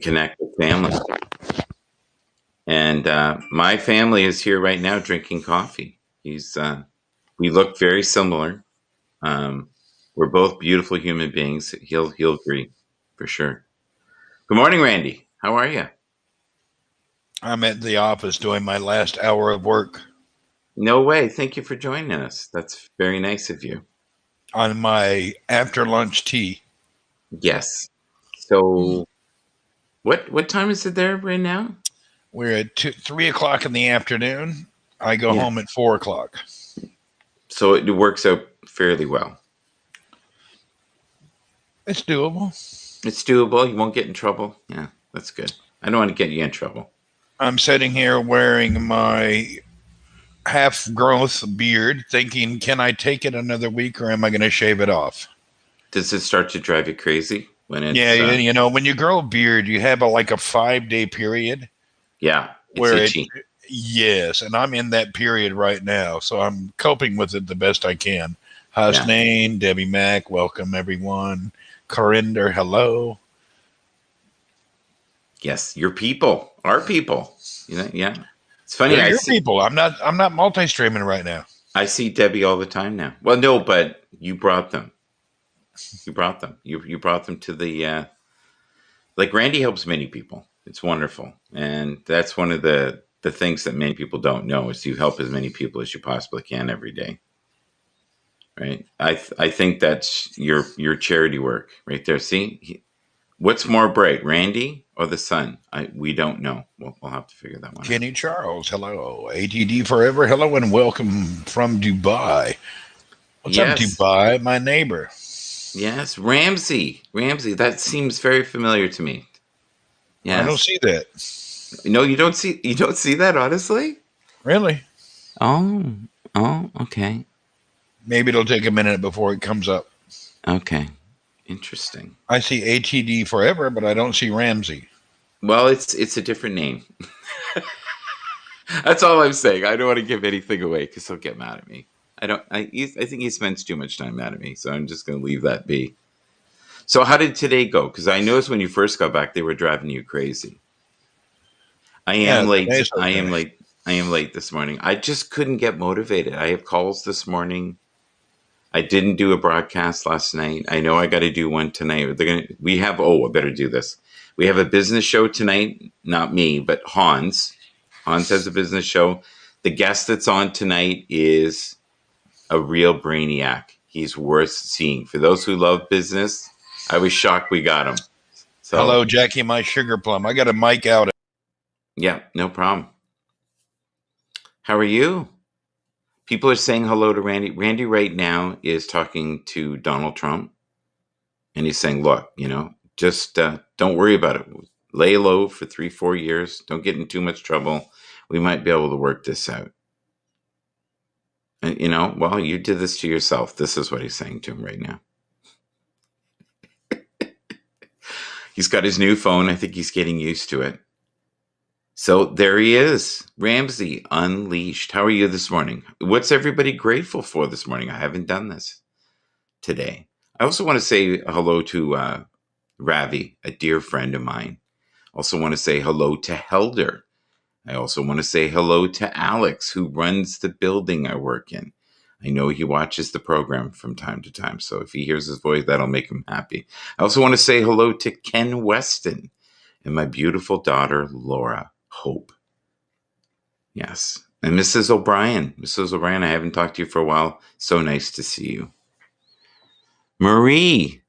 connect with family. And my family is here right now drinking coffee. We look very similar. Um, we're both beautiful human beings. He'll agree for sure. Good morning, Randy. How are you? I'm at the office doing my last hour of work No way. Thank you for joining us. That's very nice of you. on my after lunch tea. Yes. So what time is it there right now? We're at 3 o'clock in the afternoon. I go Yeah. home at 4 o'clock. So it works out fairly well. It's doable. It's doable. You won't get in trouble. Yeah, that's good. I don't want to get you in trouble. I'm sitting here wearing my half growth beard, thinking, can I take it another week or am I going to shave it off? Does it start to drive you crazy when Yeah, it's when you grow a beard, you have like a 5 day period yeah, it's where itchy. yes, and I'm in that period right now, so I'm coping with it the best I can. Yeah. Hasnain, Debbie Mack, welcome everyone. Corinder, hello. Yes, your people, our people. Yeah. It's funny. They're I your see people. I'm not multi-streaming right now. I see Debbie all the time now. Well, no, but you brought them. You brought them. You brought them to the like Randy helps many people. It's wonderful, and that's one of the things that many people don't know is you help as many people as you possibly can every day. Right. I think that's your charity work right there. See, what's more bright, Randy or the sun? We don't know. We'll have to figure that one out. Kenny Charles, hello. ATD Forever, hello, and welcome from Dubai. What's up, Yes, Dubai? My neighbor. yes, Ramsey, Ramsey. That seems very familiar to me. I don't Yes. see that. No, you don't see that honestly. Really? Oh, oh, okay, Maybe it'll take a minute before it comes up. okay, interesting. I see ATD Forever, but I don't see Ramsey. Well, it's a different name. That's all I'm saying. I don't want to give anything away because he'll get mad at me. I don't. I think he spends too much time mad at me, so I'm just going to leave that be. So, how did today go? Because I noticed when you first got back, they were driving you crazy. I Yeah, am late. today's I am okay. late. I am late this morning. I just couldn't get motivated. I have calls this morning. I didn't do a broadcast last night. I know I got to do one tonight. We have. Oh, I better do this. We have a business show tonight. Not me, but Hans. Hans has a business show. The guest that's on tonight is a real brainiac. He's worth seeing. For those who love business, I was shocked we got him. So, Hello, Jackie, my sugar plum. I got a mic out. yeah, no problem. How are you? People are saying hello to Randy. Randy right now is talking to Donald Trump, and he's saying, look, just don't worry about it. Lay low for 3, 4 years. Don't get in too much trouble. We might be able to work this out. And, well, you did this to yourself. This is what he's saying to him right now. He's got his new phone. I think he's getting used to it. So there he is, Ramsey Unleashed. How are you this morning? What's everybody grateful for this morning? I haven't done this today. I also want to say hello to Ravi, a dear friend of mine. Also want to say hello to Helder. I also want to say hello to Alex, who runs the building I work in. I know he watches the program from time to time, so if he hears his voice, that'll make him happy. I also want to say hello to Ken Weston and my beautiful daughter, Laura Hope. Yes. And Mrs. O'Brien. Mrs. O'Brien, I haven't talked to you for a while. So nice to see you. Marie.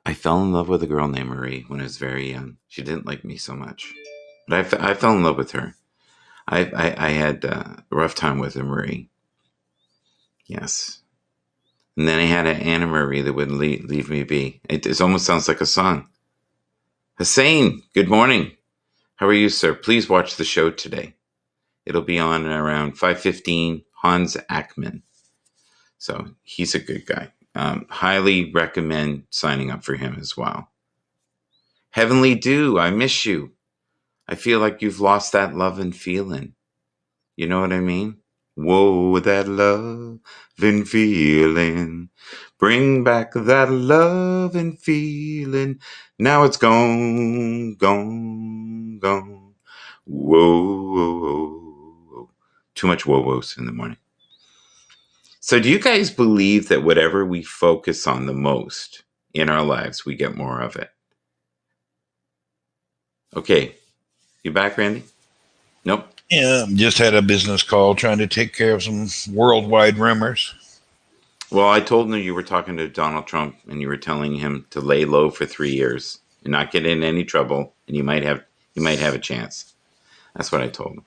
I fell in love with a girl named Marie when I was very young. She didn't like me so much. But I fell in love with her. I had a rough time with her, Marie. Yes. And then I had an Anna Marie that wouldn't leave me be. It almost sounds like a song. Hussein, good morning. How are you, sir? Please watch the show today. It'll be on around 5:15. Hans Ackman. So he's a good guy. Highly recommend signing up for him as well. Heavenly Dew, I miss you. I feel like you've lost that love and feeling. You know what I mean? Whoa, that love and feeling. Bring back that love and feeling. Now it's gone, gone, gone. Whoa, whoa, whoa, whoa. Too much whoa-whoas in the morning. So do you guys believe that whatever we focus on the most in our lives, we get more of it? Okay. You back, Randy? Nope. Yeah, just had a business call trying to take care of some worldwide rumors. Well, I told him you were talking to Donald Trump and you were telling him to lay low for 3 years and not get in any trouble, and you might have a chance. That's what I told him.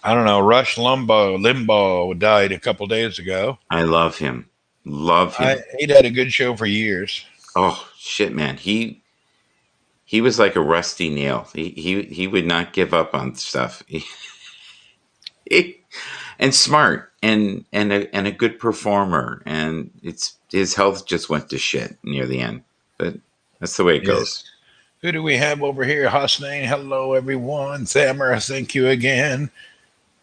I don't know. Rush Limbaugh died a couple days ago. I love him. Love him. He'd had a good show for years. Oh shit, man. He was like a rusty nail. He would not give up on stuff. And smart and a good performer, and his health just went to shit near the end, but that's the way it goes. Who do we have over here? Hosnain, hello everyone. Thammer, thank you again.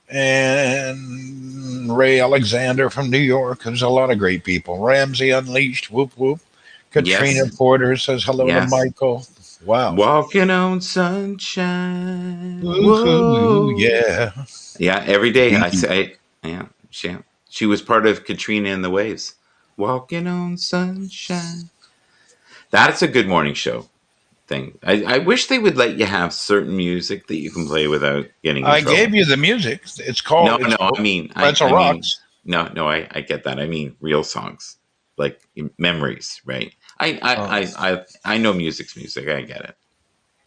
And Ray Alexander from New York. There's a lot of great people. Ramsey Unleashed, whoop whoop. Katrina Porter says hello to Michael. Wow. Walking on sunshine. Whoa. Yeah. Yeah, every day I say, yeah, she was part of Katrina and the Waves. Walking on sunshine. That's a good morning show thing. I wish they would let you have certain music that you can play without getting in trouble. I gave you the music. It's called Pretzel Rocks. No, I get that. I mean real songs. Like memories, right? I know music's music. I get it.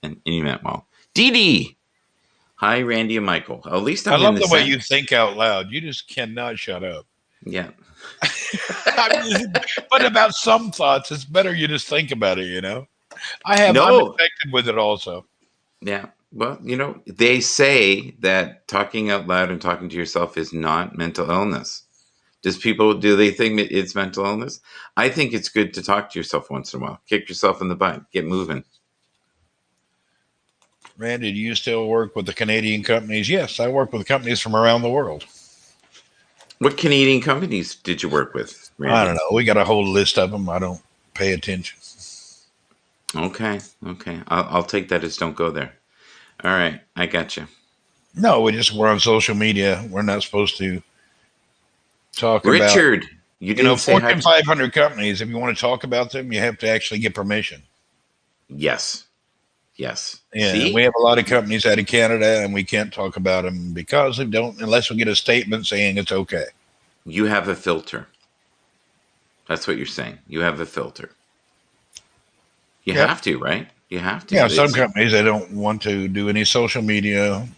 And you meant well. Dee Dee. Hi, Randy and Michael. At least I love the way you think out loud. You just cannot shut up. Yeah. But about some thoughts, it's better you just think about it, you know? I'm affected with it also. Yeah. Well, they say that talking out loud and talking to yourself is not mental illness. Do they think it's mental illness? I think it's good to talk to yourself once in a while. Kick yourself in the butt. Get moving. Randy, do you still work with the Canadian companies? Yes, I work with companies from around the world. What Canadian companies did you work with, Randy? I don't know. We got a whole list of them. I don't pay attention. Okay. I'll take that as don't go there. All right. I got you. No, we're on social media. We're not supposed to talk about... Richard, you didn't say Fortune 500 companies. If you want to talk about them, you have to actually get permission. Yes. Yeah, we have a lot of companies out of Canada, and we can't talk about them because they don't, unless we get a statement saying it's okay. You have a filter. That's what you're saying. You have a filter. You have to, right? You have to. Yeah, some companies, they don't want to do any social media.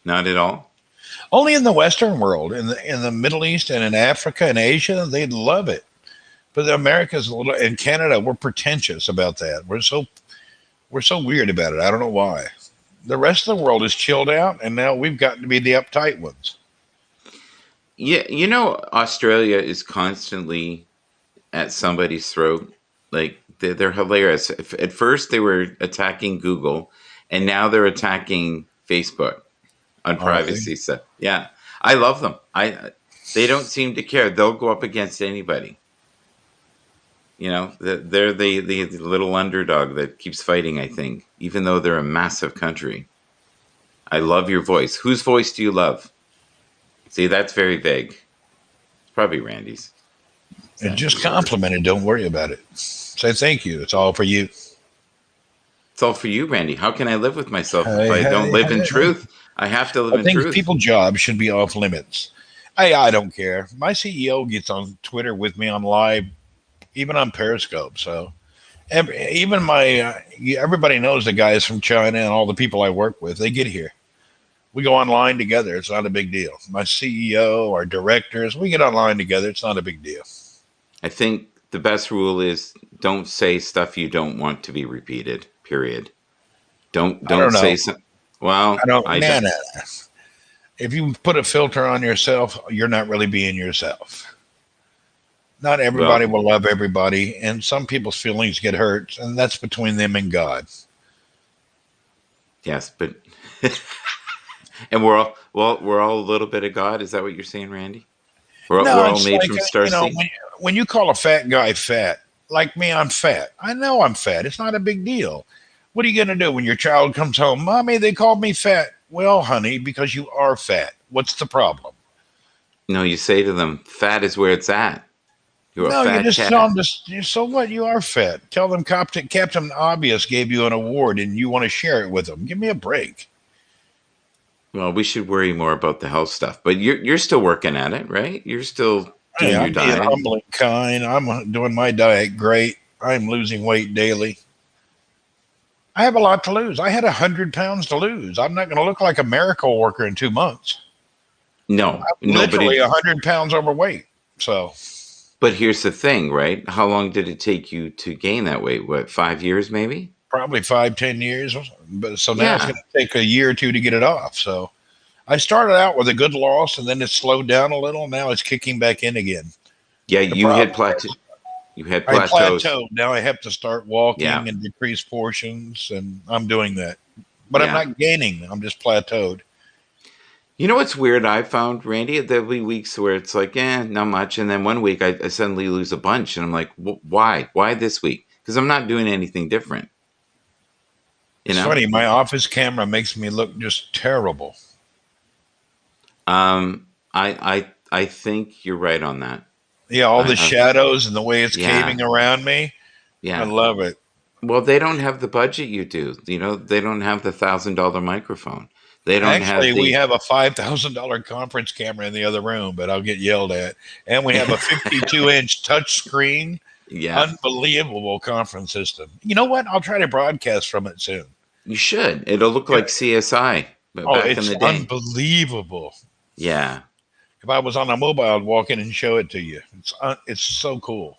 Not at all? Only in the Western world. In the Middle East and in Africa and Asia, they'd love it. But America's in Canada, we're pretentious about that. We're so weird about it. I don't know why. The rest of the world is chilled out, and now we've got to be the uptight ones. Yeah, Australia is constantly at somebody's throat. Like they're hilarious. At first, they were attacking Google, and now they're attacking Facebook on privacy stuff. Yeah, I love them. They don't seem to care. They'll go up against anybody. They're the little underdog that keeps fighting, I think, even though they're a massive country. I love your voice. Whose voice do you love? See, that's very vague. It's probably Randy's. And just complimented. Don't worry about it. Say thank you. It's all for you. It's all for you, Randy. How can I live with myself if I don't live in truth? I have to live in truth. I think people's jobs should be off limits. I don't care. My CEO gets on Twitter with me on live, even on Periscope. So even everybody knows the guys from China and all the people I work with, they get here. We go online together. It's not a big deal. My CEO, our directors, we get online together. It's not a big deal. I think the best rule is don't say stuff you don't want to be repeated, period. Don't say something. Well, I don't. If you put a filter on yourself, you're not really being yourself. Not everybody will love everybody, and some people's feelings get hurt, and that's between them and God. Yes, but And we're all a little bit of God. Is that what you're saying, Randy? We're No, all it's made like from star seed. when you call a fat guy fat, like me, I'm fat. I know I'm fat. It's not a big deal. What are you going to do when your child comes home? Mommy, they called me fat. Well, honey, because you are fat. What's the problem? No, you say to them, "Fat is where it's at." You're a No, you fat just tell cat. them, so what? You are fat. Tell them Captain Obvious gave you an award and you want to share it with them. Give me a break. Well, we should worry more about the health stuff, but you're still working at it, right? You're still Hey, doing your I'm being diet. humble and kind. I'm doing my diet great. I'm losing weight daily. I have a lot to lose. I had 100 pounds to lose. I'm not going to look like a miracle worker in 2 months. No, no, Literally 100 pounds overweight. So but here's the thing, right? How long did it take you to gain that weight? What, 5 years maybe? probably 5, 10 years. But so now it's Yeah. going to take a year or two to get it off. So I started out with a good loss and then it slowed down a little. Now it's kicking back in again. Yeah, The you had problem plateau. is You had I plateaus. plateaued. Now I have to start Yeah. walking and decrease portions, and I'm doing that. But I'm Yeah. not gaining. I'm just plateaued. You know what's weird I found, Randy? There'll be weeks where it's like, not much. And then one week I suddenly lose a bunch. And I'm like, why? Why this week? Because I'm not doing anything different. You It's know? funny. My office camera makes me look just terrible. I think you're right on that. Yeah, all the I shadows and the way it's yeah. caving around me. I Yeah. love it. Well, they don't have the budget you do. They don't have the $1,000 microphone. They don't have Actually, we the have a $5,000 conference camera in the other room, but I'll get yelled at. And we have a 52-inch touchscreen, yeah. unbelievable conference system. You know what? I'll try to broadcast from it soon. You should. It'll look Yeah. like CSI, but Oh, back in it's the day. unbelievable. Yeah. If I was on a mobile, I'd walk in and show it to you. It's so cool.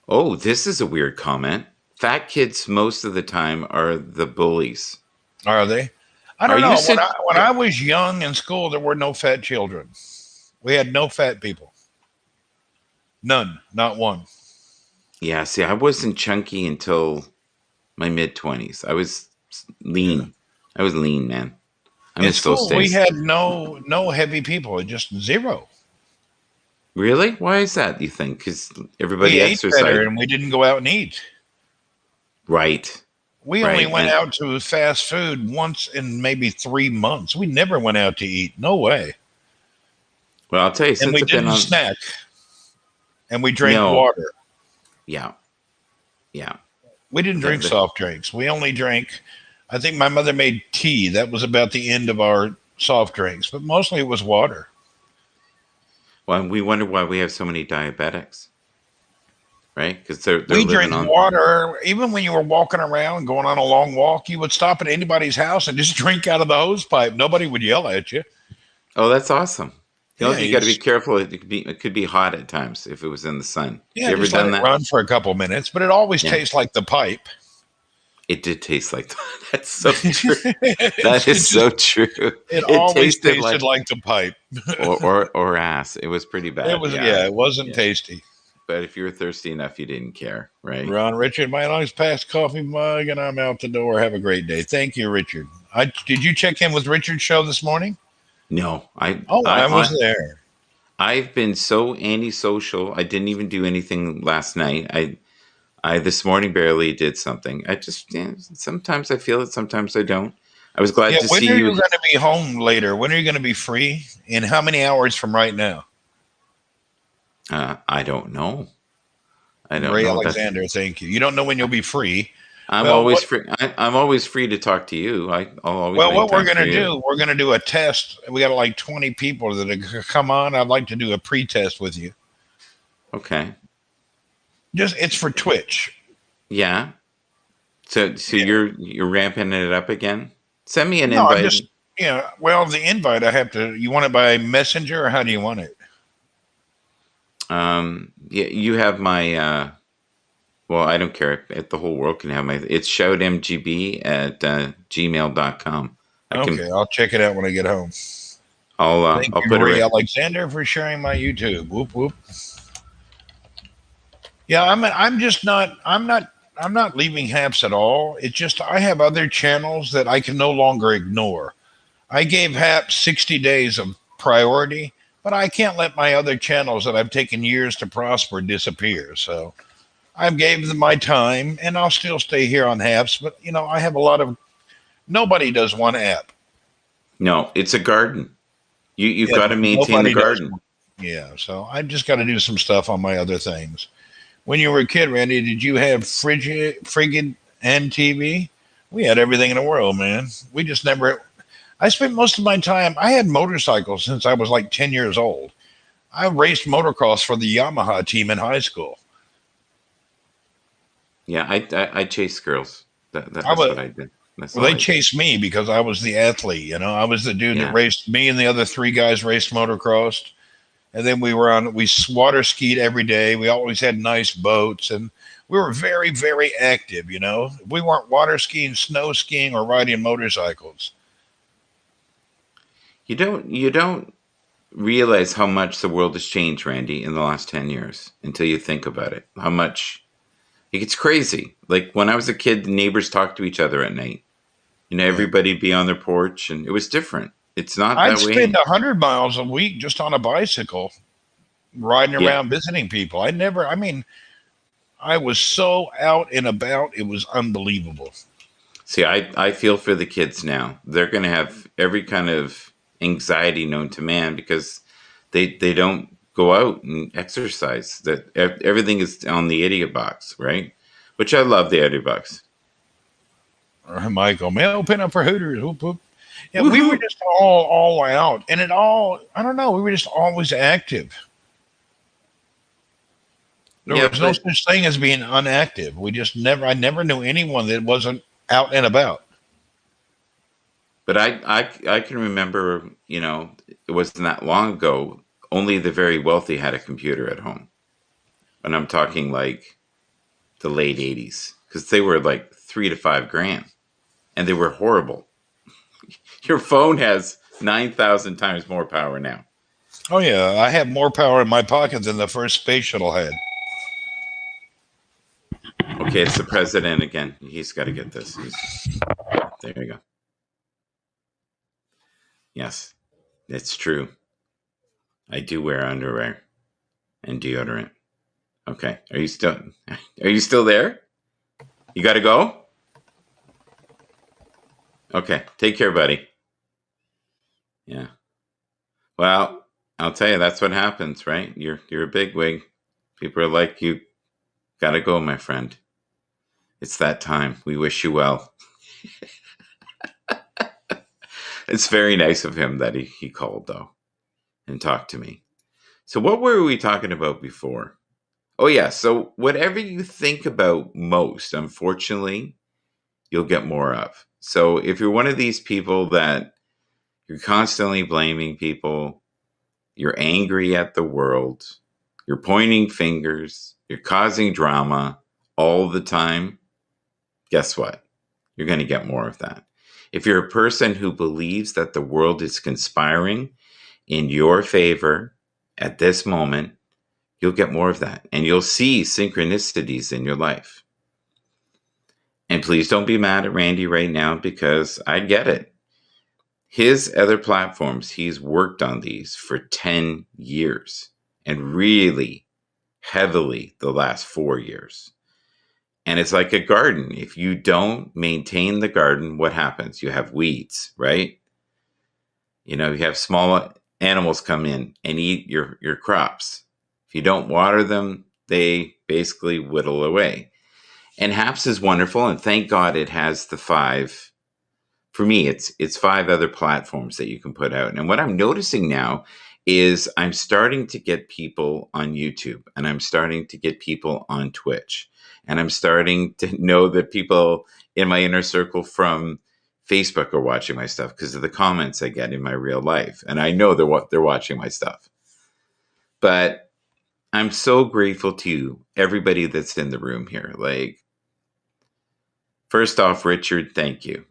Oh, this is a weird comment. Fat kids most of the time are the bullies. Are they? I Are don't you know. said? When I was young in school, there were no fat children. We had no fat people. None. Not one. Yeah. See, I wasn't chunky until my mid-20s. I was Yeah. lean. I was lean, man. I In miss those school, we days. had no heavy people. Just zero. Really? Why is that? You think? Because We everybody ate better, exercised, and we didn't go out and eat. right? We only Right. went out to fast food once in maybe 3 months. We never went out to eat. No way. Well, I'll tell you, And since we I've been didn't on, snack. And we drank no, water. yeah, yeah. We didn't The, drink the, soft drinks. We only drank, I think my mother made tea. That was about the end of our soft drinks, but mostly it was water. well, we wonder why we have so many diabetics, right? Because they're We living drank on. water. Even when you were walking around, going on a long walk, you would stop at anybody's house and just drink out of the hose pipe. Nobody would yell at you. Oh, that's awesome. Yeah, You got to be careful. It could be hot at times if it was in the sun. You ever just let done it that? run for a couple minutes, but it always Yeah. tastes like the pipe. It did taste like that. That's so true. it That is so true. It always tasted tasted like the pipe. or ass. It was pretty bad. It was, Yeah. it wasn't Yeah. tasty. But if you were thirsty enough, you didn't care, right? Ron Richard, my nice past coffee mug, and I'm out the door. Have a great day. Thank you, Richard. Did you check in with Richard's show this morning? No, Oh, I was there. I've been so antisocial. I didn't even do anything last night. I this morning barely did something. I just sometimes I feel it, sometimes I don't. I was glad Yeah, to when see are you you. going to be home later? When are you going to be free? And how many hours from right now? I don't know. I don't Ray know. Alexander, thank you. You don't know when you'll be free. I'm Well, always free. I'm always free to talk to you. I'll always Well, make what we're time going for to you. do, we're going to do a test. We got like 20 people that are come on. I'd like to do a pre-test with you. Okay. It's for Twitch. Yeah. So Yeah. you're ramping it up again. Send me an No, I'm invite. just well, the invite I have to. You want it by messenger or how do you want it? Yeah, you have my. Well, I don't care if the whole world can have my. It's shoutmgb@gmail.com. Okay, I'll check it out when I get home. I'll Thank I'll you, put it Ray right. Alexander, for sharing my YouTube. Whoop whoop. Yeah, I'm just not. I'm not leaving Haps at all. It's just I have other channels that I can no longer ignore. I gave Hap 60 days of priority, but I can't let my other channels that I've taken years to prosper disappear. So I gave them my time, and I'll still stay here on Haps. But I have a lot of nobody does one app. No, it's a garden. You've Yeah, got to maintain the nobody does garden. one. Yeah, so I've just got to do some stuff on my other things. When you were a kid, Randy, did you have frigid and TV? We had everything in the world, man. We just never. I spent most of my time. I had motorcycles since I was like 10 years old. I raced motocross for the Yamaha team in high school. Yeah, I chase girls. I That's was what I did. That's Well, all they I did. chased me because I was the athlete. I was the dude that Yeah. raced. Me and the other three guys raced motocross, and then we water skied every day. We always had nice boats, and we were very, very active. We weren't water skiing, snow skiing, or riding motorcycles. You don't realize how much the world has changed, Randy, in the last 10 years until you think about it. How much it's crazy. Like when I was a kid, the neighbors talked to each other at night. Yeah. Everybody'd be on their porch and it was different. It's not I'd that spend way. 100 miles a week just on a bicycle, riding Yeah. around visiting people. I was so out and about, it was unbelievable. See, I feel for the kids now. They're going to have every kind of anxiety known to man because they don't go out and exercise. That everything is on the idiot box, right? Which I love the idiot box. Michael, man, open up for Hooters. Whoop, whoop. Yeah, we were Woohoo! just all out, and I don't know, we were just always active. There Yeah, was no but such thing as being unactive. I never knew anyone that wasn't out and about. I can remember, it wasn't that long ago. Only the very wealthy had a computer at home, and I'm talking like the late '80s because they were like 3 to 5 grand, and they were horrible. Your phone has 9,000 times more power now. Oh yeah, I have more power in my pocket than the first space shuttle had. Okay, it's the president again. He's got to get this. There you go. Yes, it's true. I do wear underwear and deodorant. Okay, are you still there? You got to go? Okay, take care, buddy. Yeah. Well, I'll tell you, that's what happens, right? You're a bigwig. People are like, you got to go, my friend. It's that time. We wish you well. It's very nice of him that he called, though, and talked to me. So, what were we talking about before? Oh, yeah. So, whatever you think about most, unfortunately, you'll get more of. So, if you're one of these people that you're constantly blaming people, you're angry at the world, you're pointing fingers, you're causing drama all the time, guess what? You're going to get more of that. If you're a person who believes that the world is conspiring in your favor at this moment, you'll get more of that. And you'll see synchronicities in your life. And please don't be mad at Randy right now because I get it. His other platforms, he's worked on these for 10 years and really heavily the last 4 years. And it's like a garden. If you don't maintain the garden, what happens? You have weeds, right? You have small animals come in and eat your crops. If you don't water them, they basically whittle away. And Haps is wonderful, and thank God it has the 5. For me, it's 5 other platforms that you can put out. And what I'm noticing now is I'm starting to get people on YouTube, and I'm starting to get people on Twitch. And I'm starting to know that people in my inner circle from Facebook are watching my stuff because of the comments I get in my real life. And I know they're watching my stuff. But I'm so grateful to you, everybody that's in the room here. Like, first off, Richard, thank you.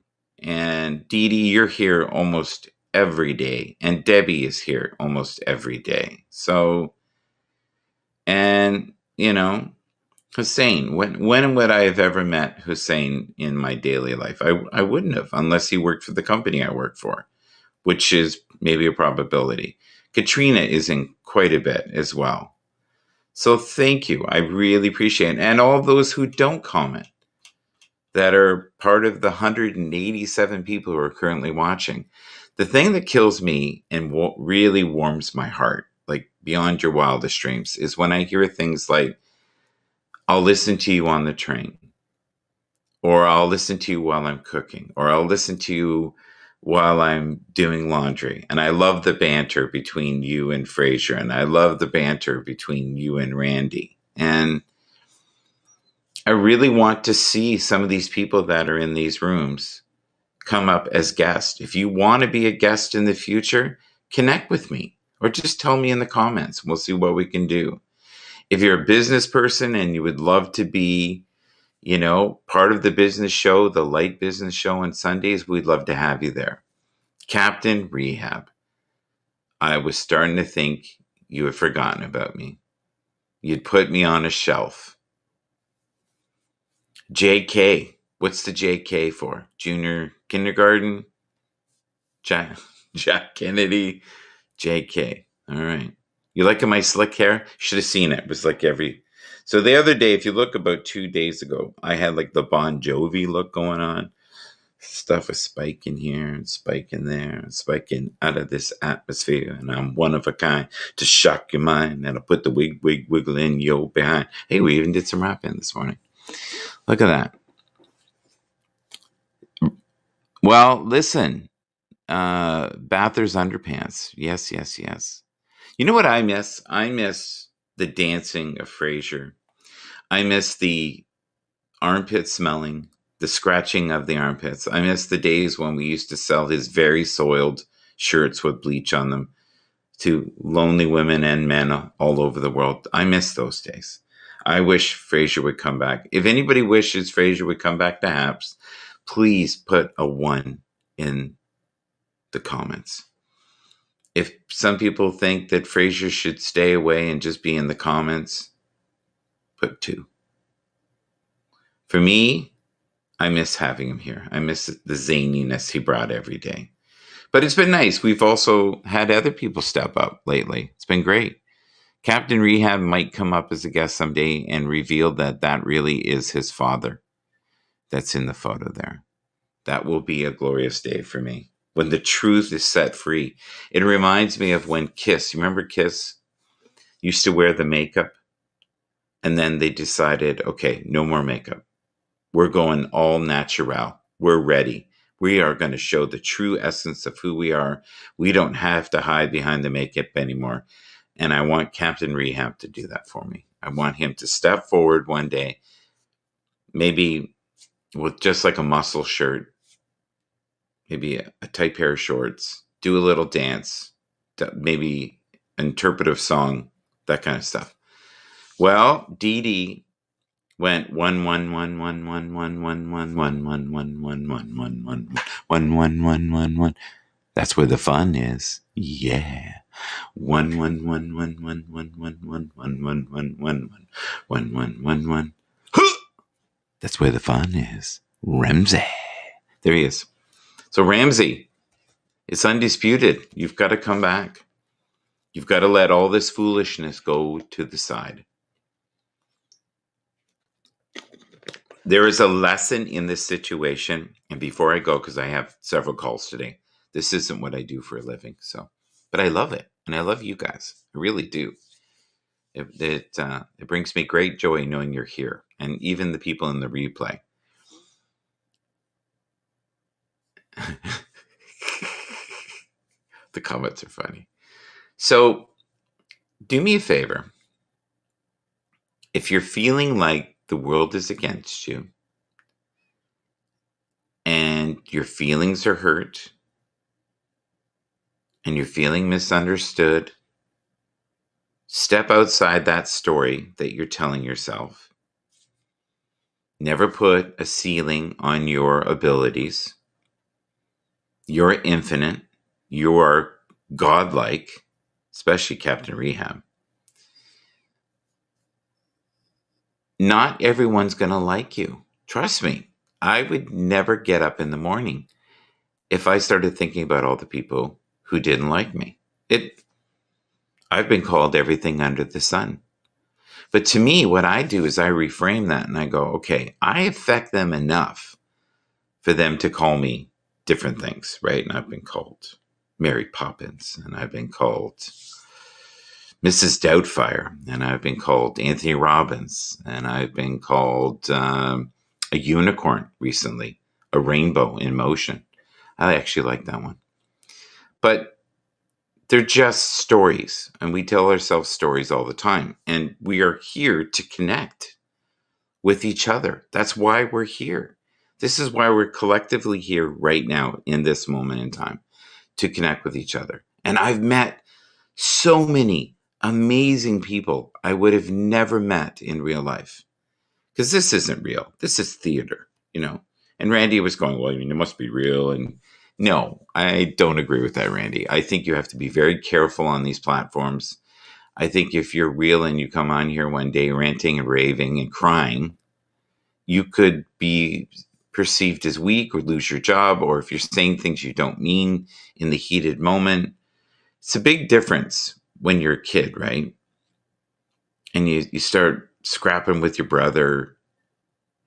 And Dee Dee, you're here almost every day. And Debbie is here almost every day. So, and, Hussein, when would I have ever met Hussein in my daily life? I wouldn't have unless he worked for the company I work for. which is maybe a probability. Katrina is in quite a bit as well. So thank you. I really appreciate it. And all those who don't comment that are part of the 187 people who are currently watching. The thing that kills me and really warms my heart, like beyond your wildest dreams, is when I hear things like, I'll listen to you on the train, or I'll listen to you while I'm cooking, or I'll listen to you while I'm doing laundry. And I love the banter between you and Fraser, and I love the banter between you and Randy. And I really want to see some of these people that are in these rooms come up as guests. If you want to be a guest in the future, connect with me or just tell me in the comments. We'll see what we can do. If you're a business person and you would love to be, part of the business show, the light business show on Sundays, we'd love to have you there. Captain Rehab. I was starting to think you had forgotten about me. You'd put me on a shelf. JK. What's the JK for? Junior kindergarten? Jack Kennedy? JK. All right. You liking my slick hair? Should have seen it. It was like So the other day, if you look about 2 days ago, I had like the Bon Jovi look going on. Stuff was spiking here and spiking there and spiking out of this atmosphere. And I'm one of a kind to shock your mind. And I'll put the wiggle in your behind. Hey, we even did some rapping this morning. Look at that. Well, listen, Bathurst Underpants. Yes. You know what I miss? I miss the dancing of Fraser. I miss the armpit smelling, the scratching of the armpits. I miss the days when we used to sell his very soiled shirts with bleach on them to lonely women and men all over the world. I miss those days. I wish Fraser would come back. If anybody wishes Fraser would come back to Haps, please put a 1 in the comments. If some people think that Fraser should stay away and just be in the comments, put 2. For me, I miss having him here. I miss the zaniness he brought every day. But it's been nice. We've also had other people step up lately. It's been great. Captain Rehab might come up as a guest someday and reveal that really is his father that's in the photo there. That will be a glorious day for me. When the truth is set free. It reminds me of when Kiss, you remember Kiss, used to wear the makeup? And then they decided, okay, no more makeup. We're going all natural. We're ready. We are going to show the true essence of who we are. We don't have to hide behind the makeup anymore. And I want Captain Rehab to do that for me. I want him to step forward one day, maybe with just like a muscle shirt, maybe a tight pair of shorts, do a little dance, maybe an interpretive song, that kind of stuff. Well, Dee Dee went 1 1 1 1 1 1 1 1 1 1 1 1 1 1 1 1 1 1. That's where the fun is. Yeah. 1 1 1 1 1 1 1 1 1 1 1 1 1 1 1 1. That's where the fun is. Ramsey. There he is. So Ramsey, it's undisputed. You've got to come back. You've got to let all this foolishness go to the side. There is a lesson in this situation. And before I go, because I have several calls today, this isn't what I do for a living. But I love it. And I love you guys. I really do. It brings me great joy knowing you're here. And even the people in the replay. The comments are funny. So do me a favor. If you're feeling like the world is against you and your feelings are hurt and you're feeling misunderstood, step outside that story that you're telling yourself. Never put a ceiling on your abilities. You're infinite. You are godlike, especially Captain Rehab. Not everyone's going to like you. Trust me. I would never get up in the morning if I started thinking about all the people who didn't like me. I've been called everything under the sun. But to me, what I do is I reframe that and I go, okay, I affect them enough for them to call me different things, right? And I've been called Mary Poppins, and I've been called Mrs. Doubtfire, and I've been called Anthony Robbins, and I've been called a unicorn recently, a rainbow in motion. I actually like that one. But they're just stories, and we tell ourselves stories all the time, and we are here to connect with each other. That's why we're here. This is why we're collectively here right now in this moment in time, to connect with each other. And I've met so many amazing people I would have never met in real life, because this isn't real. This is theater, you know. And Randy was going, well, I mean, it must be real. And no, I don't agree with that, Randy. I think you have to be very careful on these platforms. I think if you're real and you come on here one day ranting and raving and crying, you could be perceived as weak or lose your job, or if you're saying things you don't mean in the heated moment. It's a big difference when you're a kid, right? And you start scrapping with your brother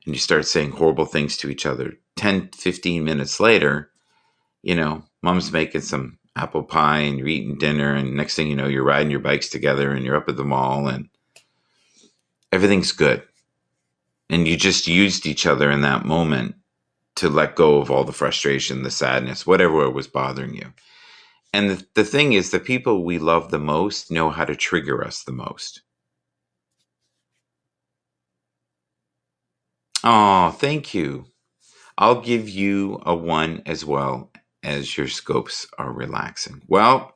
and you start saying horrible things to each other. 10, 15 minutes later, you know, mom's making some apple pie and you're eating dinner, and next thing you know, you're riding your bikes together and you're up at the mall and everything's good. And you just used each other in that moment to let go of all the frustration, the sadness, whatever was bothering you. And the thing is, the people we love the most know how to trigger us the most. Oh, thank you. I'll give you a 1 as well, as your scopes are relaxing. Well,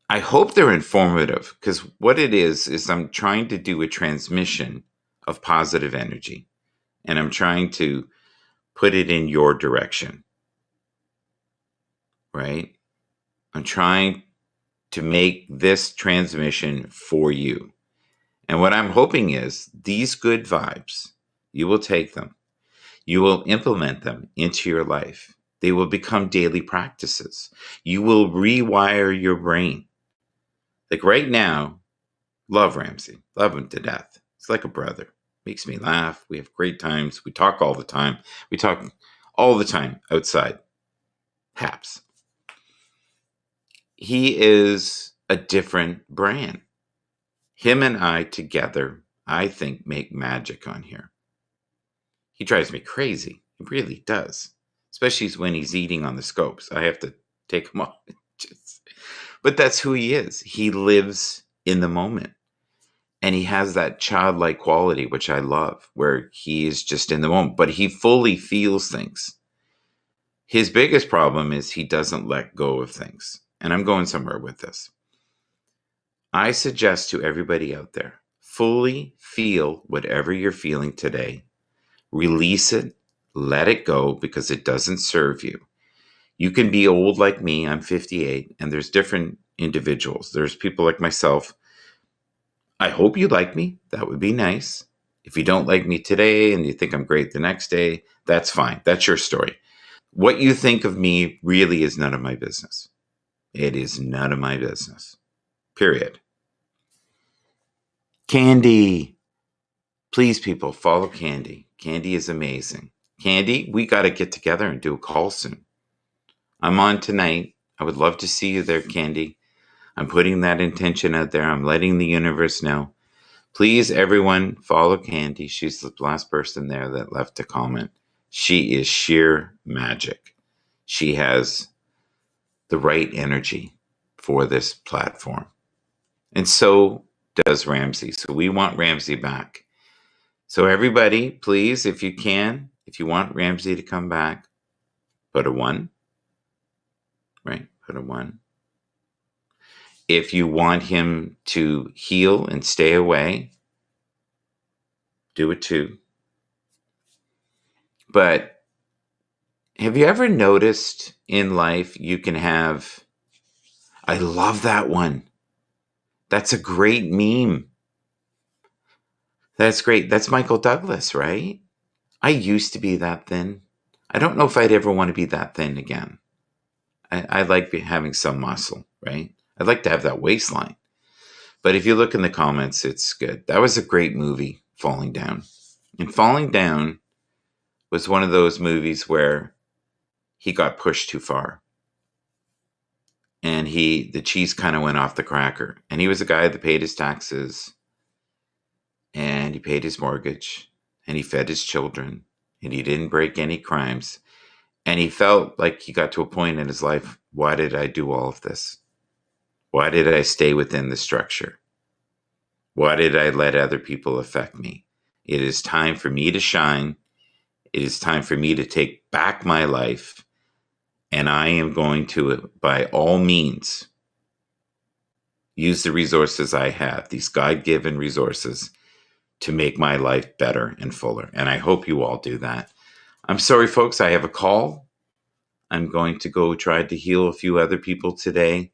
I hope they're informative, because what it is I'm trying to do a transmission of positive energy, and I'm trying to put it in your direction, right? I'm trying to make this transmission for you. And what I'm hoping is these good vibes, you will take them, you will implement them into your life. They will become daily practices. You will rewire your brain. Like right now, love Ramsey, love him to death. It's like a brother. Makes me laugh. We have great times. We talk all the time. We talk all the time outside. Haps. He is a different brand. Him and I together, I think, make magic on here. He drives me crazy. He really does. Especially when he's eating on the scopes. I have to take him off. But that's who he is. He lives in the moment. And he has that childlike quality, which I love, where he is just in the moment. But he fully feels things. His biggest problem is he doesn't let go of things. And I'm going somewhere with this. I suggest to everybody out there, fully feel whatever you're feeling today. Release it, let it go, because it doesn't serve you. You can be old like me, I'm 58, and there's different individuals. There's people like myself. I hope you like me. That would be nice. If you don't like me today and you think I'm great the next day, that's fine. That's your story. What you think of me really is none of my business. It is none of my business. Period. Candy. Please, people, follow Candy. Candy is amazing. Candy, we got to get together and do a call soon. I'm on tonight. I would love to see you there, Candy. I'm putting that intention out there. I'm letting the universe know. Please, everyone, follow Candy. She's the last person there that left a comment. She is sheer magic. She has the right energy for this platform. And so does Ramsey. So we want Ramsey back. So everybody, please, if you can, if you want Ramsey to come back, put a 1. Right? Put a 1. If you want him to heal and stay away, do a 2. But have you ever noticed in life you can have, I love that one. That's a great meme. That's great. That's Michael Douglas, right? I used to be that thin. I don't know if I'd ever want to be that thin again. I like having some muscle, right? I'd like to have that waistline. But if you look in the comments, it's good. That was a great movie, Falling Down. And Falling Down was one of those movies where he got pushed too far. And the cheese kind of went off the cracker. And he was a guy that paid his taxes, and he paid his mortgage, and he fed his children, and he didn't break any crimes. And he felt like he got to a point in his life, why did I do all of this? Why did I stay within the structure? Why did I let other people affect me? It is time for me to shine. It is time for me to take back my life. And I am going to, by all means, use the resources I have, these God-given resources, to make my life better and fuller. And I hope you all do that. I'm sorry, folks, I have a call. I'm going to go try to heal a few other people today.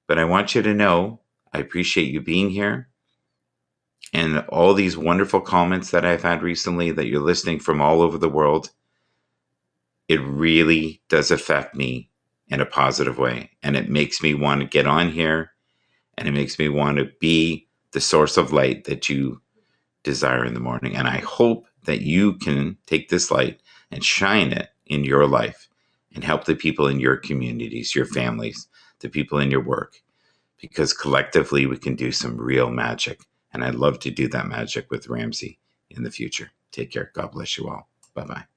But I want you to know I appreciate you being here. And all these wonderful comments that I've had recently that you're listening from all over the world, it really does affect me in a positive way. And it makes me want to get on here, and it makes me want to be the source of light that you desire in the morning. And I hope that you can take this light and shine it in your life and help the people in your communities, your families, the people in your work, because collectively we can do some real magic. And I'd love to do that magic with Ramsey in the future. Take care. God bless you all. Bye-bye.